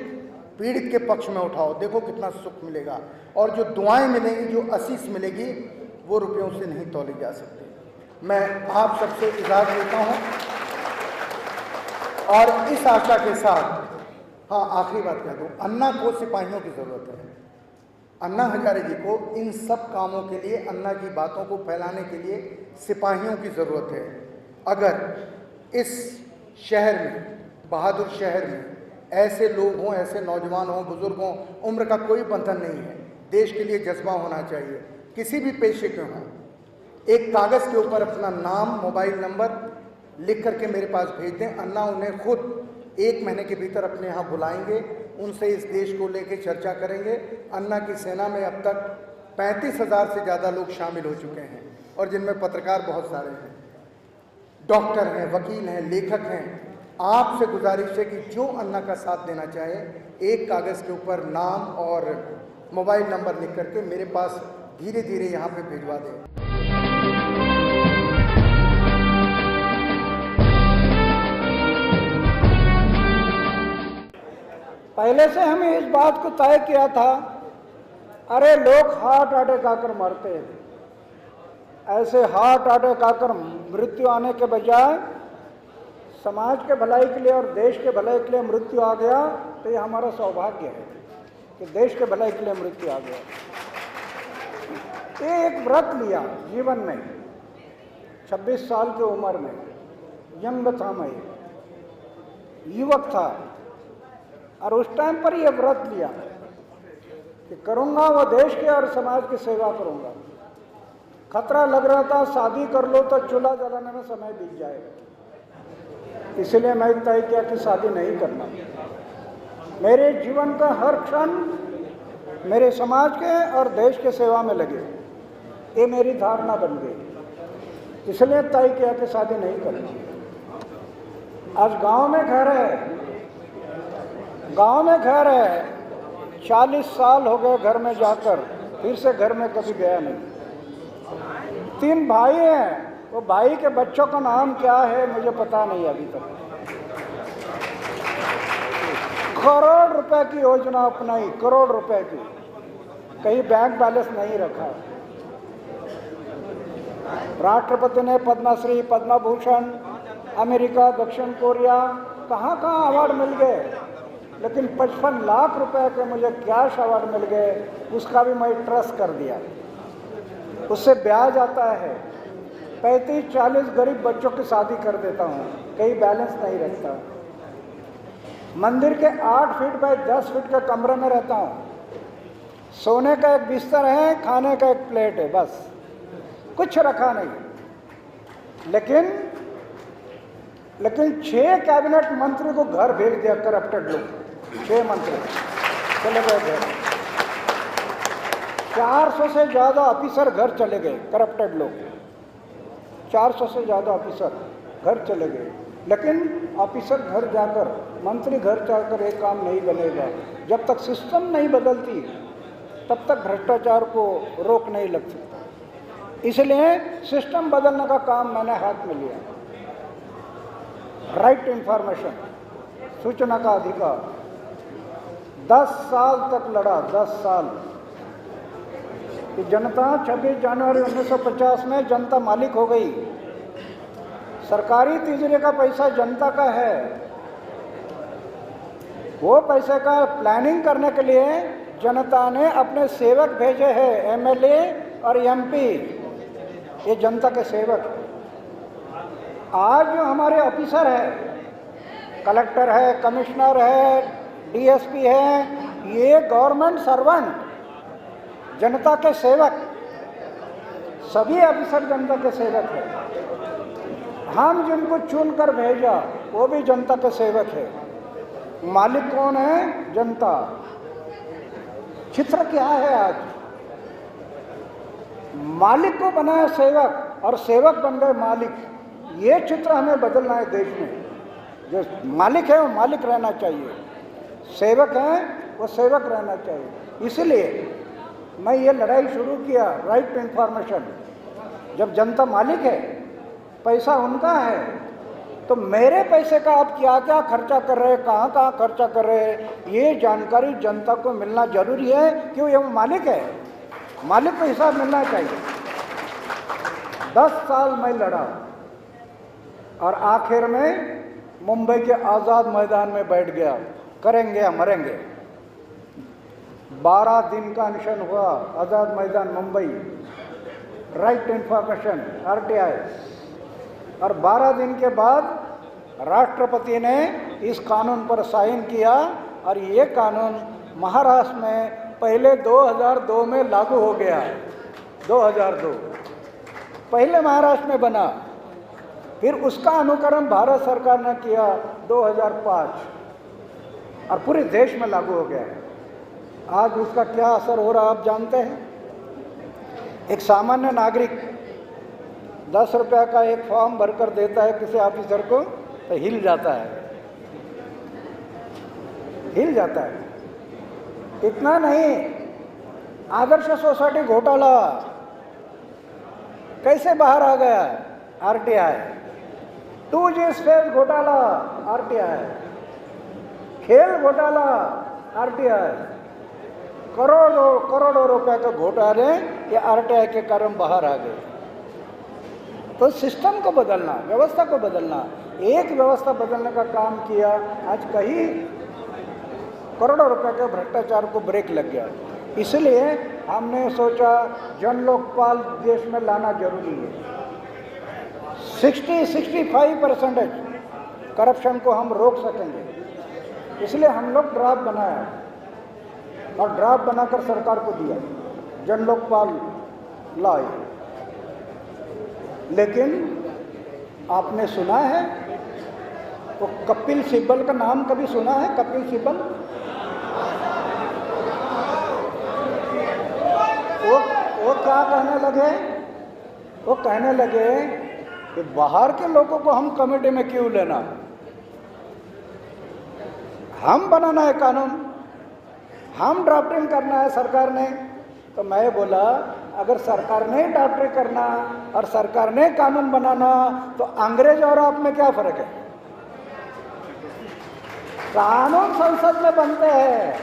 पीड़ित के पक्ष में उठाओ, देखो कितना सुख मिलेगा। और जो दुआएं मिलेंगी, जो आशीष मिलेगी, वो रुपयों से नहीं तौली जा सकती। मैं आप सबसे इजाज़त लेता हूं और इस आशा के साथ, हाँ आखिरी बात कह दूं, अन्ना को सिपाहियों की ज़रूरत है। अन्ना हजारे जी को इन सब कामों के लिए, अन्ना की बातों को फैलाने के लिए सिपाहियों की ज़रूरत है। अगर इस शहर में, बहादुर शहर में ऐसे लोग हों, ऐसे नौजवान हों, बुजुर्ग हों, उम्र का कोई बंधन नहीं है। देश के लिए जज्बा होना चाहिए, किसी भी पेशे के हों। एक कागज़ के ऊपर अपना नाम, मोबाइल नंबर लिख करके मेरे पास भेज दें। अन्ना उन्हें खुद 1 महीने के भीतर अपने यहाँ बुलाएंगे, उनसे इस देश को लेकर चर्चा करेंगे। अन्ना की सेना में अब तक 35,000 से ज़्यादा लोग शामिल हो चुके हैं और जिनमें पत्रकार बहुत सारे हैं, डॉक्टर हैं, वकील हैं, लेखक हैं। आपसे गुजारिश है कि जो अन्ना का साथ देना चाहे, एक कागज़ के ऊपर नाम और मोबाइल नंबर लिख करके मेरे पास धीरे धीरे यहाँ पे भिजवा दें। पहले से हमें इस बात को तय किया था, अरे लोग हार्ट अटैक आकर मरते हैं, ऐसे हार्ट अटैक आकर मृत्यु आने के बजाय समाज के भलाई के लिए और देश के भलाई के लिए मृत्यु आ गया तो ये हमारा सौभाग्य है कि देश के भलाई के लिए मृत्यु आ गया। एक व्रत लिया जीवन में, 26 साल की उम्र में, यंग था मैं, युवक था, और उस टाइम पर यह व्रत लिया कि करूँगा वो देश के और समाज की सेवा करूँगा। खतरा लग रहा था शादी कर लो तो चूल्हा जलाने में समय बीत जाएगा, इसलिए मैं तय किया कि शादी नहीं करना। मेरे जीवन का हर क्षण मेरे समाज के और देश के सेवा में लगे, ये मेरी धारणा बन गई, इसलिए तय किया कि शादी नहीं करना। आज गांव में घर है, 40 साल हो गए घर में जाकर, फिर से घर में कभी गया नहीं। 3 भाई हैं, वो भाई के बच्चों का नाम क्या है मुझे पता नहीं अभी तक। करोड़ रुपए की योजना अपनाई, करोड़ रुपए की, कहीं बैंक बैलेंस नहीं रखा। राष्ट्रपति ने पद्मश्री, पद्म भूषण, अमेरिका, दक्षिण कोरिया, कहाँ अवार्ड मिल गए, लेकिन 55 लाख रुपए के मुझे कैश अवार्ड मिल गए, उसका भी मैं ट्रस्ट कर दिया। उससे ब्याज आता है, 35-40 गरीब बच्चों की शादी कर देता हूँ, कहीं बैलेंस नहीं रखता। मंदिर के 8 फीट बाय 10 फीट के कमरे में रहता हूँ, सोने का एक बिस्तर है, खाने का एक प्लेट है, बस कुछ रखा नहीं। लेकिन 6 कैबिनेट मंत्री को घर भेज दिया, करप्टेड लोग, 6 मंत्री चले गए घर। 400 से ज़्यादा ऑफिसर घर चले गए, करप्टेड लोग, 400 से ज़्यादा ऑफिसर घर चले गए। लेकिन ऑफिसर घर जाकर, मंत्री घर जाकर एक काम नहीं बनेगा। जब तक सिस्टम नहीं बदलती तब तक भ्रष्टाचार को रोक नहीं लग सकता। इसलिए सिस्टम बदलने का काम मैंने हाथ में लिया। राइट इन्फॉर्मेशन, सूचना का अधिकार, 10 साल तक लड़ा, 10 साल कि जनता 26 जनवरी 1950 में जनता मालिक हो गई। सरकारी तिजोरी का पैसा जनता का है, वो पैसे का प्लानिंग करने के लिए जनता ने अपने सेवक भेजे हैं, एमएलए और एमपी, ये जनता के सेवक। आज जो हमारे ऑफिसर है, कलेक्टर है, कमिश्नर है, डीएसपी है, ये गवर्नमेंट सर्वेंट, जनता के सेवक, सभी ऑफिसर जनता के सेवक है। हम जिनको चुनकर भेजा वो भी जनता के सेवक है। मालिक कौन है? जनता। चित्र क्या है आज? मालिक को बनाया सेवक और सेवक बन गए मालिक। ये चित्र हमें बदलना है देश में। जो मालिक है वो मालिक रहना चाहिए, सेवक है वो सेवक रहना चाहिए। इसलिए मैं ये लड़ाई शुरू किया, राइट टू इन्फॉर्मेशन। जब जनता मालिक है, पैसा उनका है, तो मेरे पैसे का आप क्या क्या खर्चा कर रहे हैं, कहाँ कहाँ खर्चा कर रहे हैं, ये जानकारी जनता को मिलना जरूरी है। क्यों? ये मालिक है, मालिक को हिसाब मिलना चाहिए। 10 साल मैं लड़ा और आखिर में मुंबई के आज़ाद मैदान में बैठ गया, करेंगे या मरेंगे। 12 दिन का अनशन हुआ, Azad Maidan Mumbai, right to information, RTI. और 12 दिन के बाद राष्ट्रपति ने इस कानून पर साइन किया और ये कानून महाराष्ट्र में पहले 2002 में लागू हो गया। 2002 पहले महाराष्ट्र में बना, फिर उसका अनुकरण भारत सरकार ने किया 2005 और पूरे देश में लागू हो गया। आज उसका क्या असर हो रहा आप जानते हैं? एक सामान्य नागरिक 10 रुपये का एक फॉर्म भरकर देता है किसी ऑफिसर को तो हिल जाता है, हिल जाता है। इतना नहीं, आदर्श सोसाइटी घोटाला कैसे बाहर आ गया? आरटीआई। 2G स्पेस घोटाला आरटीआई, खेल घोटाला आरटीआई, करोड़ों रुपए के घोटाले ये आरटीआई के कारण बाहर आ गए। तो सिस्टम को बदलना, व्यवस्था को बदलना, एक व्यवस्था बदलने का काम किया। आज कहीं करोड़ों रुपए के भ्रष्टाचार को ब्रेक लग गया। इसलिए हमने सोचा जन लोकपाल देश में लाना जरूरी है। 60-65% करप्शन को हम रोक सकेंगे। इसलिए हम लोग ड्राफ्ट बनाया और ड्राफ्ट बनाकर सरकार को दिया, जन लोकपाल लाए। लेकिन आपने सुना है वो कपिल सिब्बल का नाम कभी सुना है? कपिल सिब्बल वो क्या कहने लगे? वो कहने लगे कि बाहर के लोगों को हम कमेटी में क्यों लेना, हम बनाना है कानून, हम ड्राफ्टिंग करना है सरकार ने। तो मैं बोला अगर सरकार ने ड्राफ्टिंग करना और सरकार ने कानून बनाना तो अंग्रेज और आप में क्या फर्क है? कानून संसद में बनते हैं,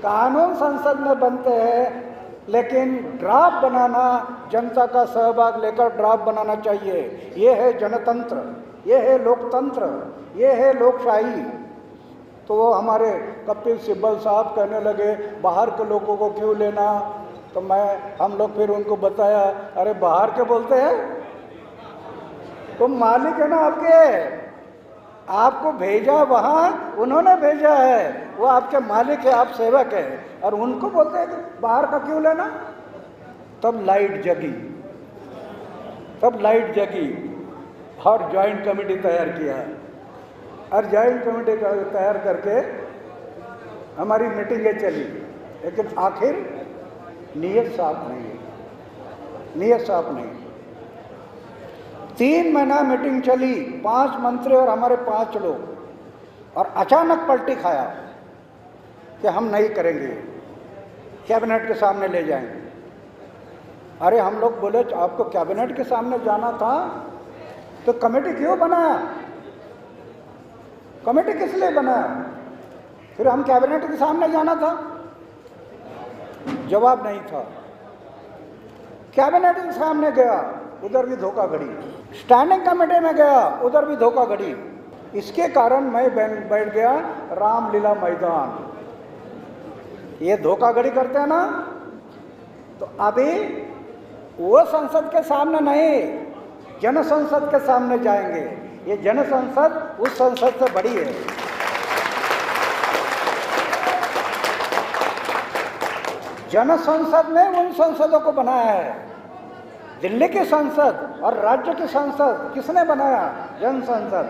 कानून संसद में बनते हैं, लेकिन ड्राफ्ट बनाना जनता का सहभाग लेकर ड्राफ्ट बनाना चाहिए। ये है जनतंत्र, ये है लोकतंत्र, ये है लोकशाही। तो वो हमारे कपिल सिब्बल साहब कहने लगे बाहर के लोगों को क्यों लेना। तो हम लोग फिर उनको बताया अरे बाहर के बोलते हैं, तो मालिक है ना आपके, आपको भेजा वहाँ उन्होंने भेजा है, वो आपके मालिक है, आप सेवक है, और उनको बोलते हैं कि बाहर का क्यों लेना। तब लाइट जगी, तब लाइट जगी और जॉइंट कमेटी तैयार किया। और जॉइंट कमेटी तैयार करके हमारी मीटिंगें चली, लेकिन आखिर नीयत साफ नहीं है, नीयत साफ नहीं। 3 महीना मीटिंग चली, 5 मंत्री और हमारे 5 लोग, और अचानक पलटी खाया कि हम नहीं करेंगे, कैबिनेट के सामने ले जाएंगे। अरे हम लोग बोले आपको कैबिनेट के सामने जाना था तो कमेटी क्यों बनाया? कमेटी किस लिए बनाया? फिर हम कैबिनेट के सामने जाना था। जवाब नहीं था। कैबिनेट के सामने गया, उधर भी धोखाधड़ी। स्टैंडिंग कमेटी में गया, उधर भी धोखाधड़ी। इसके कारण मैं बैठ गया रामलीला मैदान। ये धोखाधड़ी करते हैं ना, तो अभी वो संसद के सामने नहीं, जन संसद के सामने जाएंगे। ये जन संसद उस संसद से बड़ी है। जन संसद ने उन संसदों को बनाया है। दिल्ली की संसद और राज्य की संसद किसने बनाया? जन संसद।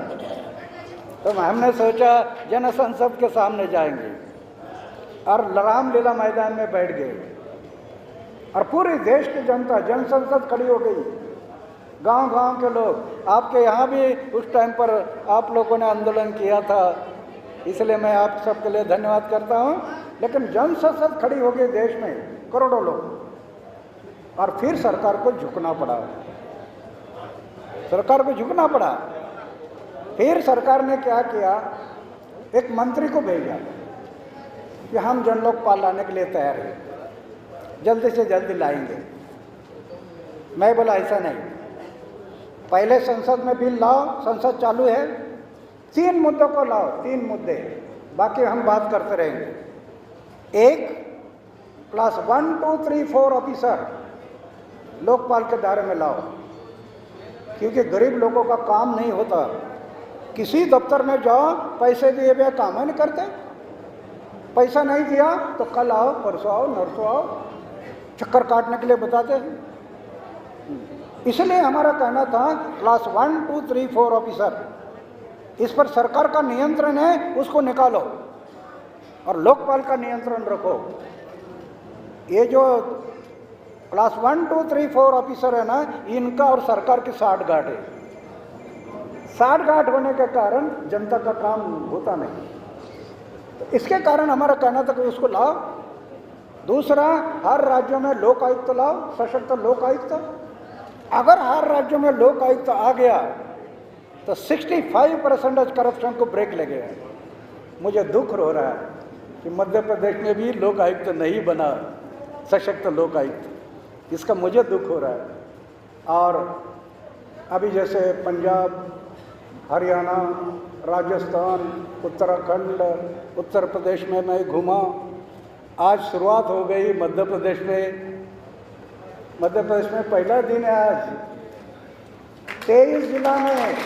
तो हमने सोचा जन संसद के सामने जाएंगे और रामलीला मैदान में बैठ गए और पूरे देश की जनता, जन संसद खड़ी हो गई। गांव-गांव के लोग, आपके यहाँ भी उस टाइम पर आप लोगों ने आंदोलन किया था, इसलिए मैं आप सबके लिए धन्यवाद करता हूँ। लेकिन जन संसद खड़ी हो गई देश में, करोड़ों लोग, और फिर सरकार को झुकना पड़ा, सरकार को झुकना पड़ा। फिर सरकार ने क्या किया, एक मंत्री को भेजा कि हम जन लोकपाल लाने के लिए तैयार हैं, जल्दी से जल्दी लाएंगे। मैं बोला ऐसा नहीं, पहले संसद में बिल लाओ, संसद चालू है, 3 मुद्दों को लाओ, 3 मुद्दे, बाकी हम बात करते रहेंगे। एक, क्लास 1, 2, 3, 4 ऑफिसर लोकपाल के दायरे में लाओ, क्योंकि गरीब लोगों का काम नहीं होता। किसी दफ्तर में जाओ, पैसे दिए बिना काम ही नहीं करते। पैसा नहीं दिया तो कल आओ, परसों आओ, नरसों आओ, चक्कर काटने के लिए बताते हैं। इसलिए हमारा कहना था क्लास 1, 2, 3, 4 ऑफिसर, इस पर सरकार का नियंत्रण है, उसको निकालो और लोकपाल का नियंत्रण रखो। ये जो क्लास 1, 2, 3, 4 ऑफिसर है ना, इनका और सरकार की साठगांठ है। साठगांठ होने के कारण जनता का काम होता नहीं। तो इसके कारण हमारा कहना था कि उसको लाओ। दूसरा, हर राज्यों में लोक आयुक्त लाओ, सशक्त लोक आयुक्त। अगर हर राज्यों में लोक आयुक्त आ गया तो 65% करप्शन को ब्रेक लगेगा। मुझे दुख हो रहा है कि मध्य प्रदेश में भी लोक आयुक्त नहीं बना, सशक्त लोक आयुक्त, इसका मुझे दुख हो रहा है। और अभी जैसे पंजाब, हरियाणा, राजस्थान, उत्तराखंड, उत्तर प्रदेश में मैं घूमा। आज शुरुआत हो गई मध्य प्रदेश में। मध्य प्रदेश में पहला दिन है आज। 23 जिला में,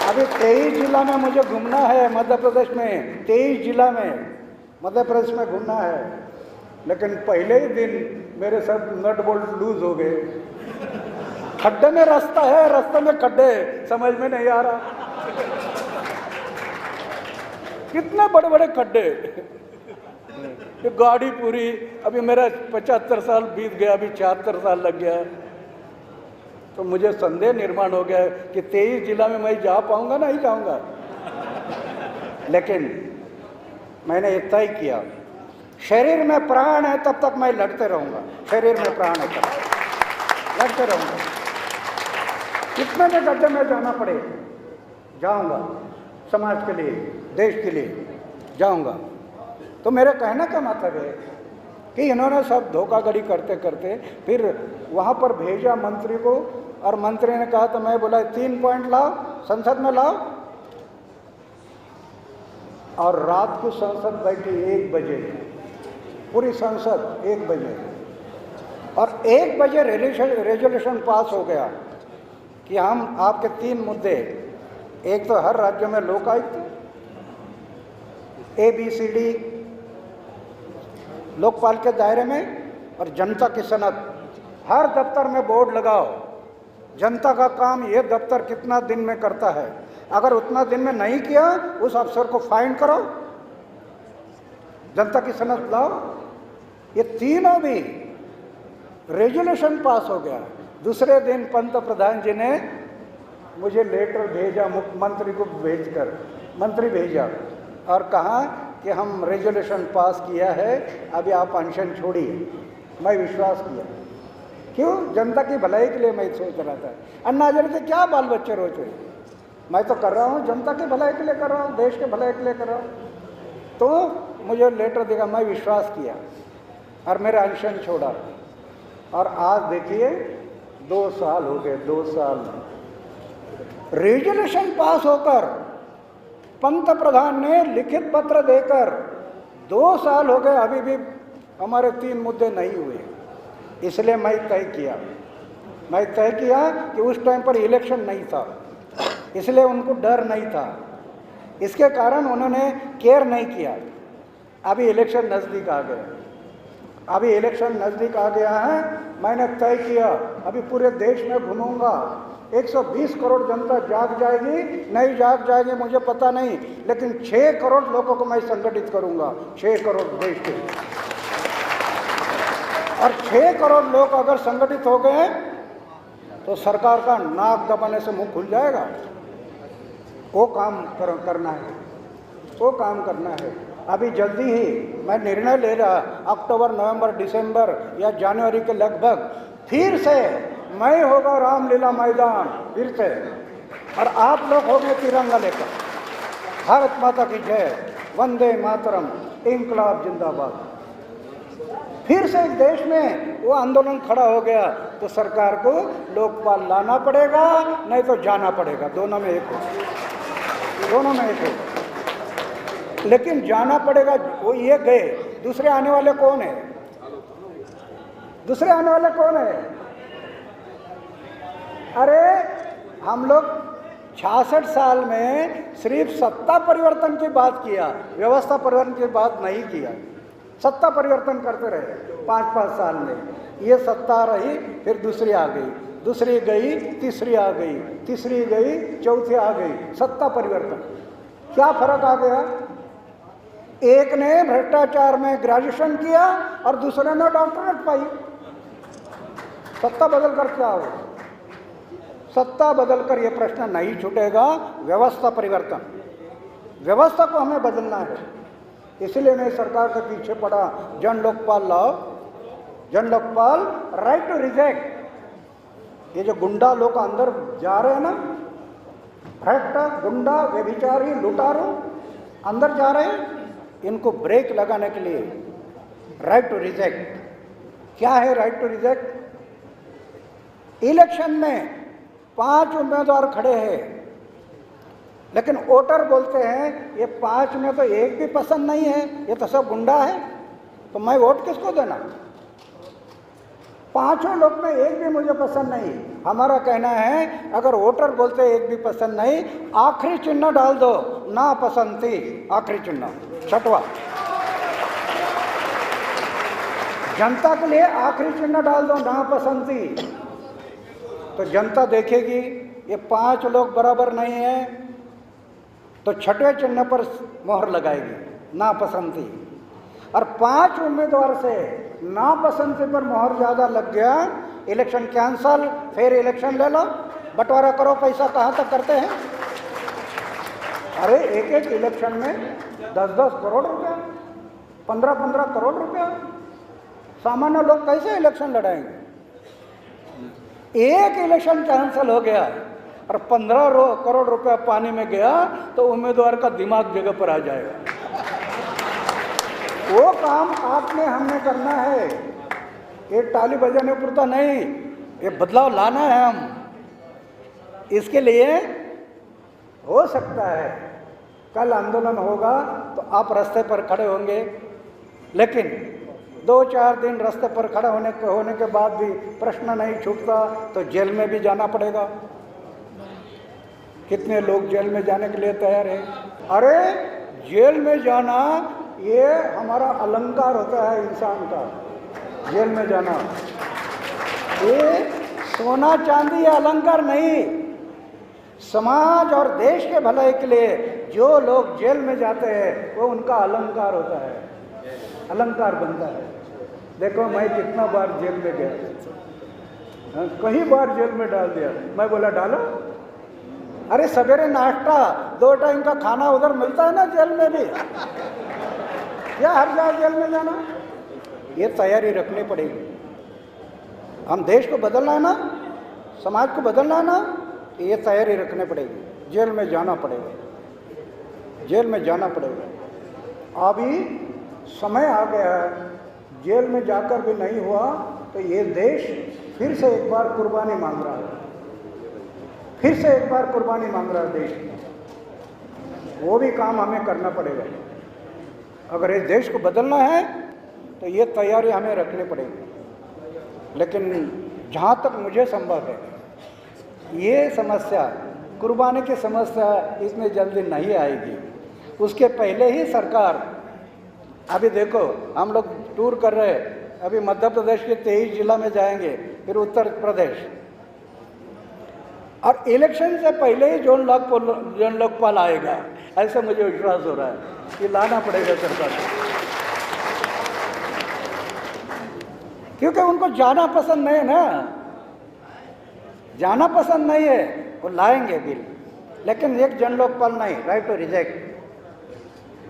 अभी 23 जिला में मुझे घूमना है मध्य प्रदेश में। 23 जिला में मध्य प्रदेश में घूमना है। लेकिन पहले ही दिन मेरे सब नट बोल्ट लूज हो गए। खड्डे में रास्ता है, रास्ते में खड्डे, समझ में नहीं आ रहा। कितने बड़े बड़े खड्डे, गाड़ी पूरी। अभी मेरा 75 साल बीत गया, अभी 76 साल लग गया। तो मुझे संदेह निर्माण हो गया कि 23 जिला में मैं जा पाऊंगा, नहीं जाऊंगा। लेकिन मैंने ये तय किया, शरीर में प्राण है तब तक मैं लड़ते रहूंगा। शरीर में प्राण है तब तक लड़ते रहूंगा। कितने में गड्ढे में जाना पड़े जाऊंगा, समाज के लिए, देश के लिए जाऊंगा। तो मेरे कहने का मतलब है कि इन्होंने सब धोखाधड़ी करते करते फिर वहाँ पर भेजा मंत्री को, और मंत्री ने कहा तो मैं बोला 3 पॉइंट लाओ, संसद में लाओ। और रात को संसद बैठी 1 बजे, पूरी संसद 1 बजे, और 1 बजे रेजोल्यूशन पास हो गया कि हम आपके 3 मुद्दे, एक तो हर राज्य में लोकायुक्त, ABCD लोकपाल के दायरे में, और जनता की सनद। हर दफ्तर में बोर्ड लगाओ, जनता का काम ये दफ्तर कितना दिन में करता है। अगर उतना दिन में नहीं किया, उस अफसर को फाइन करो, जनता की सनद लाओ। ये तीनों भी रेजोल्यूशन पास हो गया। दूसरे दिन पंत प्रधान जी ने मुझे लेटर भेजा, मुख्यमंत्री को भेजकर, मंत्री भेजा और कहा कि हम रेजोल्यूशन पास किया है, अभी आप अनशन छोड़िए। मैं विश्वास किया, क्यों? जनता की भलाई के लिए मैं सोच रहा था। अन्ना हजारे क्या बाल बच्चे रोते, मैं तो कर रहा हूँ जनता की भलाई के लिए कर रहा हूँ, देश के भलाई के लिए कर रहा हूँ। तो मुझे लेटर देगा, मैं विश्वास किया और मेरा अनशन छोड़ा। और आज देखिए 2 साल हो गए, 2 साल रेजोल्यूशन पास होकर, पंत प्रधान ने लिखित पत्र देकर 2 साल हो गए, अभी भी हमारे 3 मुद्दे नहीं हुए। इसलिए मैं तय किया कि उस टाइम पर इलेक्शन नहीं था, इसलिए उनको डर नहीं था, इसके कारण उन्होंने केयर नहीं किया। अभी इलेक्शन नज़दीक आ गया, अभी इलेक्शन नज़दीक आ गया है। मैंने तय किया अभी पूरे देश में घूमूंगा। 120 करोड़ जनता जाग जाएगी, नहीं जाग जाएगी मुझे पता नहीं, लेकिन 6 करोड़ लोगों को मैं संगठित करूंगा, 6 करोड़ देश के। और 6 करोड़ लोग अगर संगठित हो गए तो सरकार का नाक दबाने से मुंह खुल जाएगा। वो काम करना है, वो काम करना है। अभी जल्दी ही मैं निर्णय ले रहा, अक्टूबर, नवंबर, दिसंबर या जनवरी के लगभग फिर से मैं होगा रामलीला मैदान फिर से, और आप लोग होंगे तिरंगा लेकर। भारत माता की जय, वंदे मातरम, इंकलाब जिंदाबाद। फिर से इस देश में वो आंदोलन खड़ा हो गया तो सरकार को लोकपाल लाना पड़ेगा, नहीं तो जाना पड़ेगा। दोनों में एक हो, दोनों में एक हो। लेकिन जाना पड़ेगा, वो ये गए, दूसरे आने वाले कौन है? दूसरे आने वाले कौन है? अरे हम लोग 66 साल में सिर्फ सत्ता परिवर्तन की बात किया, व्यवस्था परिवर्तन की बात नहीं किया। सत्ता परिवर्तन करते रहे 5-5 साल में। ये सत्ता रही, फिर दूसरी आ गई, दूसरी गई, तीसरी आ गई, तीसरी गई, चौथी आ गई। सत्ता परिवर्तन, क्या फर्क आ गया? एक ने भ्रष्टाचार में ग्रेजुएशन किया और दूसरे ने डॉक्टरेट पाई। सत्ता बदल कर क्या हो? सत्ता बदलकर ये प्रश्न नहीं छूटेगा। व्यवस्था परिवर्तन, व्यवस्था को हमें बदलना है। इसलिए मैं सरकार के पीछे पड़ा। जन लोकपाल लाओ, जन लोकपाल, राइट टू रिजेक्ट। ये जो गुंडा लोग अंदर जा रहे हैं ना, भ्रष्ट गुंडा, व्यभिचारी, लुटारू अंदर जा रहे हैं, इनको ब्रेक लगाने के लिए राइट टू रिजेक्ट। क्या है राइट टू रिजेक्ट? इलेक्शन में 5 उम्मीदवार खड़े हैं, लेकिन वोटर बोलते हैं ये 5 में तो एक भी पसंद नहीं है, ये तो सब गुंडा है, तो मैं वोट किसको देना? 5 लोग में एक भी मुझे पसंद नहीं। हमारा कहना है अगर वोटर बोलते एक भी पसंद नहीं, आखिरी चिन्ह डाल दो, ना पसंद थी, आखिरी चिन्ह, 6वां। जनता के लिए आखिरी चिन्ह डाल दो, ना पसंद थी, तो जनता देखेगी ये 5 लोग बराबर नहीं है, तो 6वें चिन्ह पर मोहर लगाएगी, ना पसंद थी। और 5 उम्मीदवार से नापसंद पर मोहर ज़्यादा लग गया, इलेक्शन कैंसल, फिर इलेक्शन ले लो, बंटवारा करो, पैसा कहाँ तक करते हैं? अरे एक इलेक्शन में 10-10 करोड़ रुपया, 15-15 करोड़ रुपया, सामान्य लोग कैसे इलेक्शन लड़ाएंगे? एक इलेक्शन कैंसल हो गया और 15 करोड़ रुपया पानी में गया, तो उम्मीदवार का दिमाग जगह पर आ जाएगा। वो काम आपने हमने करना है। ये ताली बजाने पुरता नहीं, ये बदलाव लाना है हम। इसके लिए हो सकता है कल आंदोलन होगा तो आप रास्ते पर खड़े होंगे, लेकिन 2-4 दिन रास्ते पर खड़ा होने के बाद भी प्रश्न नहीं छूटता तो जेल में भी जाना पड़ेगा। कितने लोग जेल में जाने के लिए तैयार हैं? अरे जेल में जाना ये हमारा अलंकार होता है इंसान का, जेल में जाना। ये सोना चांदी या अलंकार नहीं, समाज और देश के भलाई के लिए जो लोग जेल में जाते हैं वो उनका अलंकार होता है, अलंकार बनता है। देखो मैं कितना बार जेल में गया, कई बार जेल में डाल दिया। मैं बोला डालो, अरे सवेरे नाश्ता 2 टाइम का खाना उधर मिलता है ना जेल में भी, या हर जगह जेल में जाना? ये तैयारी रखनी पड़ेगी। हम देश को बदलना है ना, समाज को बदलना है ना, ये तैयारी रखनी पड़ेगी। जेल में जाना पड़ेगा, जेल में जाना पड़ेगा। अभी समय आ गया है, जेल में जाकर भी नहीं हुआ तो ये देश फिर से एक बार कुर्बानी मांग रहा है, फिर से एक बार कुर्बानी मांग रहा है देश। वो भी काम हमें करना पड़ेगा। अगर इस देश को बदलना है तो ये तैयारी हमें रखनी पड़ेगी। लेकिन जहाँ तक मुझे संभव है, ये समस्या, कुर्बानी की समस्या इतनी जल्दी नहीं आएगी। उसके पहले ही सरकार, अभी देखो हम लोग टूर कर रहे हैं, अभी मध्य प्रदेश के 23 जिला में जाएंगे, फिर उत्तर प्रदेश, और इलेक्शन से पहले ही जन लोकपाल आएगा, ऐसा मुझे विश्वास हो रहा है कि लाना पड़ेगा सरकार को। क्योंकि उनको जाना पसंद नहीं है ना, जाना पसंद नहीं है, वो लाएंगे बिल, लेकिन एक जन लोकपाल नहीं, right to reject,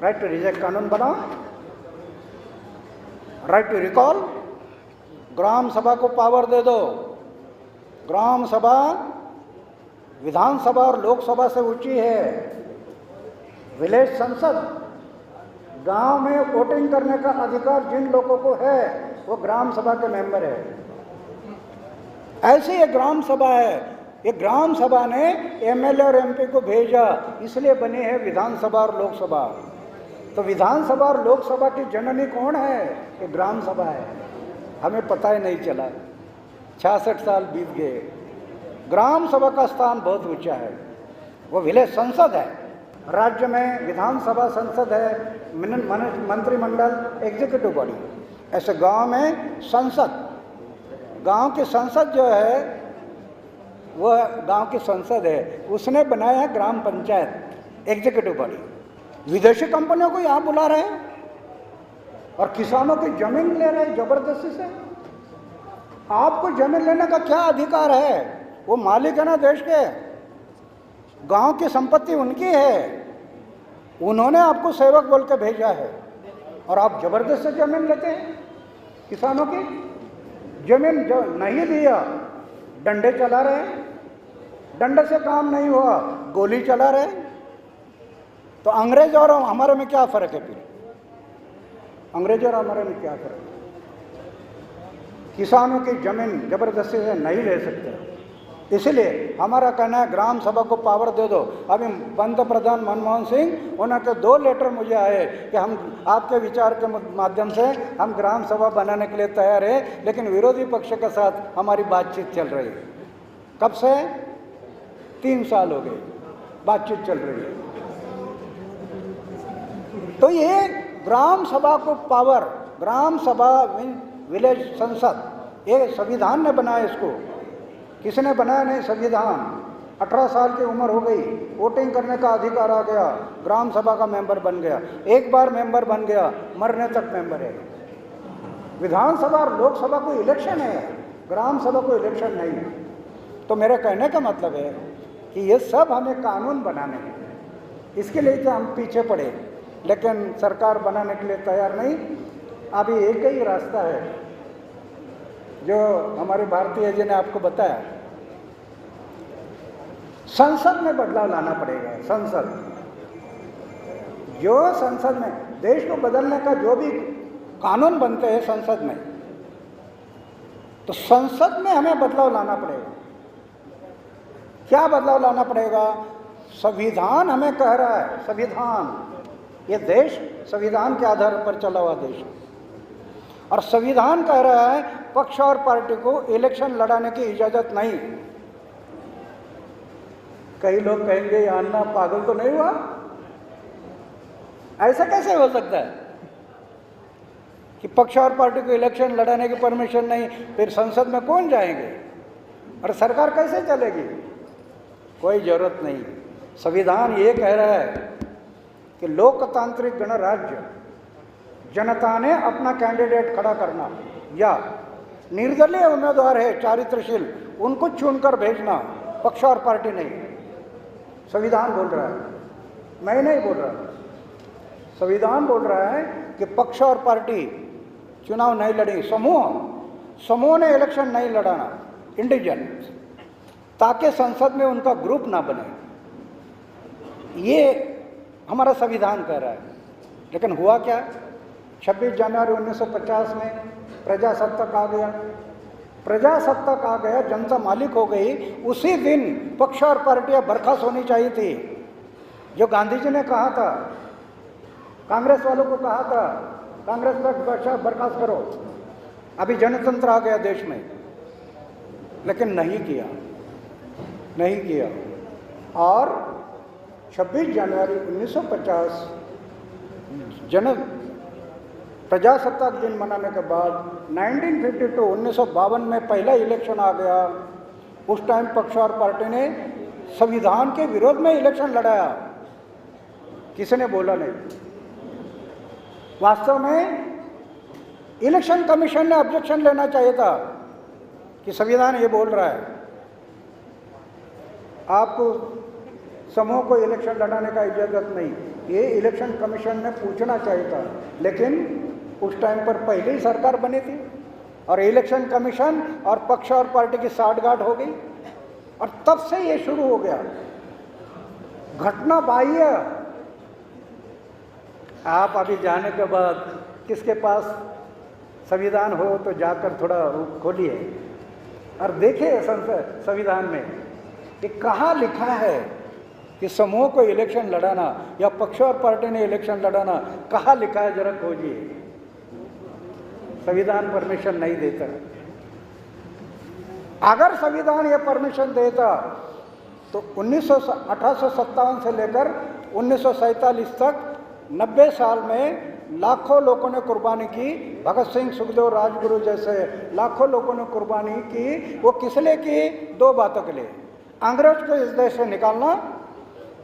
right to reject कानून बनाओ, राइट टू रिकॉल, ग्राम सभा को पावर दे दो। ग्राम सभा विधानसभा और लोकसभा से ऊंची है। विलेज संसद, गांव में वोटिंग करने का अधिकार जिन लोगों को है वो ग्राम सभा के मेंबर है। ऐसी ये ग्राम सभा है, ये ग्राम सभा ने एमएलए और एमपी को भेजा, इसलिए बनी है विधानसभा और लोकसभा। तो विधानसभा और लोकसभा की जननी कौन है? ये ग्राम सभा है। हमें पता ही नहीं चला, 66 साल बीत गए। ग्राम सभा का स्थान बहुत ऊंचा है। वो विलेज संसद है, राज्य में विधानसभा संसद है, मंत्रिमंडल एग्जीक्यूटिव बॉडी, ऐसे गांव में संसद, गांव की संसद जो है वह गांव की संसद है, उसने बनाया है ग्राम पंचायत एग्जीक्यूटिव बॉडी। विदेशी कंपनियों को यहाँ बुला रहे हैं और किसानों की जमीन ले रहे हैं जबरदस्ती से। आपको जमीन लेने का क्या अधिकार है? वो मालिक है ना देश के, गांव की संपत्ति उनकी है, उन्होंने आपको सेवक बोल के भेजा है और आप जबरदस्ती जमीन लेते हैं। किसानों की जमीन जो नहीं दिया, डंडे चला रहे हैं, डंडे से काम नहीं हुआ, गोली चला रहे हैं। तो अंग्रेज और हमारे में क्या फर्क है? फिर अंग्रेज और हमारे में क्या फर्क है? किसानों की जमीन जबरदस्ती से नहीं ले सकते। इसलिए हमारा कहना है ग्राम सभा को पावर दे दो। अभी पंत प्रधान मनमोहन सिंह, उनके 2 लेटर मुझे आए कि हम आपके विचार के माध्यम से हम ग्राम सभा बनाने के लिए तैयार है, लेकिन विरोधी पक्ष के साथ हमारी बातचीत चल रही है। कब से? 3 साल हो गए बातचीत चल रही है। तो ये ग्राम सभा को पावर, ग्राम सभा विलेज संसद, ये संविधान ने बनाया इसको। किसने बनाया? नहीं, संविधान। 18 साल की उम्र हो गई, वोटिंग करने का अधिकार आ गया, ग्राम सभा का मेंबर बन गया। एक बार मेंबर बन गया, मरने तक मेंबर है। विधानसभा और लोकसभा को इलेक्शन है, ग्राम सभा को इलेक्शन नहीं है। तो मेरे कहने का मतलब है कि ये सब हमें कानून बनाने हैं, इसके लिए तो हम पीछे पड़े, लेकिन सरकार बनाने के लिए तैयार नहीं। अभी एक ही रास्ता है जो हमारे भारतीय जी ने आपको बताया, संसद में बदलाव लाना पड़ेगा। संसद, जो संसद में देश को बदलने का जो भी कानून बनते हैं संसद में, तो संसद में हमें बदलाव लाना पड़ेगा। क्या बदलाव लाना पड़ेगा? संविधान हमें कह रहा है, संविधान, ये देश संविधान के आधार पर चला हुआ देश, और संविधान कह रहा है पक्ष और पार्टी को इलेक्शन लड़ाने की इजाजत नहीं। कई लोग कहेंगे अन्ना पागल तो नहीं हुआ? ऐसा कैसे हो सकता है कि पक्ष और पार्टी को इलेक्शन लड़ाने की परमिशन नहीं, फिर संसद में कौन जाएंगे और सरकार कैसे चलेगी? कोई जरूरत नहीं। संविधान ये कह रहा है कि लोकतांत्रिक गणराज्य, जनता ने अपना कैंडिडेट खड़ा करना या निर्दलीय उम्मीदवार है चारित्रशील, उनको चुनकर भेजना, पक्ष और पार्टी नहीं। संविधान बोल रहा है, मैं नहीं बोल रहा। संविधान बोल रहा है कि पक्ष और पार्टी चुनाव नहीं लड़ेगी, समूह ने इलेक्शन नहीं लड़ाना, इंडिविजुअल, ताकि संसद में उनका ग्रुप ना बने। ये हमारा संविधान कह रहा है। लेकिन हुआ क्या? 26 जनवरी 1950 में प्रजासत्ताक आ गया, प्रजासत्ताक आ गया, जनता मालिक हो गई। उसी दिन पक्ष और पार्टियां बर्खास्त होनी चाहिए थी। जो गांधी जी ने कहा था, कांग्रेस वालों को कहा था, कांग्रेस पर बर्खास्त करो, अभी जनतंत्र आ गया देश में, लेकिन नहीं किया, नहीं किया। और 26 जनवरी 1950 प्रजासत्ताक दिन मनाने के बाद 1952 में पहला इलेक्शन आ गया। उस टाइम पक्ष और पार्टी ने संविधान के विरोध में इलेक्शन लड़ाया, किसी ने बोला नहीं। वास्तव में इलेक्शन कमीशन ने ऑब्जेक्शन लेना चाहिए था कि संविधान ये बोल रहा है आपको समूह को इलेक्शन लड़ाने का इजाजत नहीं। ये इलेक्शन कमीशन ने पूछना चाहिए था, लेकिन उस टाइम पर पहले ही सरकार बनी थी और इलेक्शन कमीशन और पक्ष और पार्टी की साठगांठ हो गई, और तब से ये शुरू हो गया घटना बाह्य। आप अभी जाने के बाद किसके पास संविधान हो तो जाकर थोड़ा खोलिए और देखिए संविधान में कि कहाँ लिखा है कि समूह को इलेक्शन लड़ाना या पक्ष और पार्टी ने इलेक्शन लड़ाना, कहाँ लिखा है जरा खोजिए। संविधान परमिशन नहीं देता। अगर संविधान ये परमिशन देता तो 1857 से लेकर 1947 तक 90 साल में लाखों लोगों ने कुर्बानी की, भगत सिंह, सुखदेव, राजगुरु जैसे लाखों लोगों ने कुर्बानी की। वो किस लिए की? दो बातों के लिए, अंग्रेज को इस देश से निकालना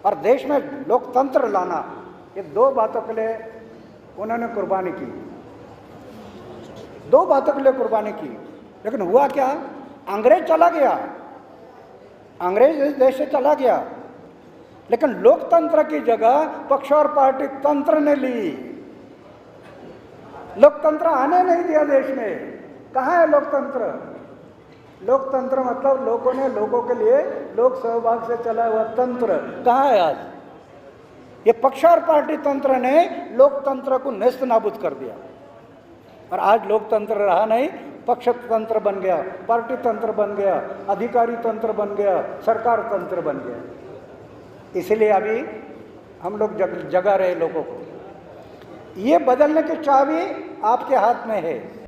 और देश में लोकतंत्र लाना। ये दो बातों के लिए उन्होंने कुर्बानी की, दो बातों के लिए कुर्बानी की। लेकिन हुआ क्या? अंग्रेज चला गया, अंग्रेज इस देश से चला गया, लेकिन लोकतंत्र की जगह पक्ष और पार्टी तंत्र ने ली। लोकतंत्र आने नहीं दिया देश में। कहाँ है लोकतंत्र? लोकतंत्र मतलब लोगों ने, लोगों के लिए लोक सहभाग से चला हुआ तंत्र कहाँ है आज? ये पक्ष और पार्टी तंत्र ने लोकतंत्र को नेस्त नाबूद कर दिया और आज लोकतंत्र रहा नहीं, पक्ष तंत्र बन गया, पार्टी तंत्र बन गया, अधिकारी तंत्र बन गया, सरकार तंत्र बन गया। इसलिए अभी हम लोग जगा रहे लोगों को। ये बदलने की चाबी आपके हाथ में है।